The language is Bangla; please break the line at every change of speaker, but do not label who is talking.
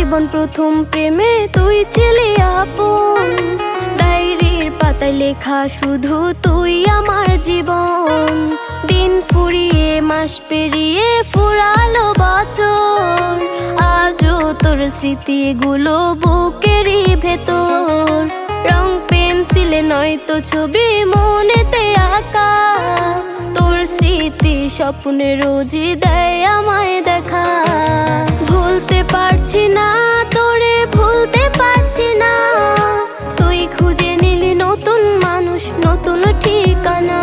জীবন প্রথম প্রেমে তুই ছিলি আপন, ডায়েরির পাতায় লেখা শুধু তুই আমার জীবন। দিন ফুরিয়ে মাস পেরিয়ে ফুরালো বছর, আজও তোর স্মৃতিগুলো বুকেরই ভেতর। রং পেন্সিলে নয়তো ছবি মনেতে আঁকা, তোর স্মৃতি স্বপ্নে রোজই দেয় আমায় দেখা। ভুলতে পারছি না তোরে, ভুলতে পারছি না, তুই খুঁজে নিলি নতুন মানুষ, নতুন ঠিকানা।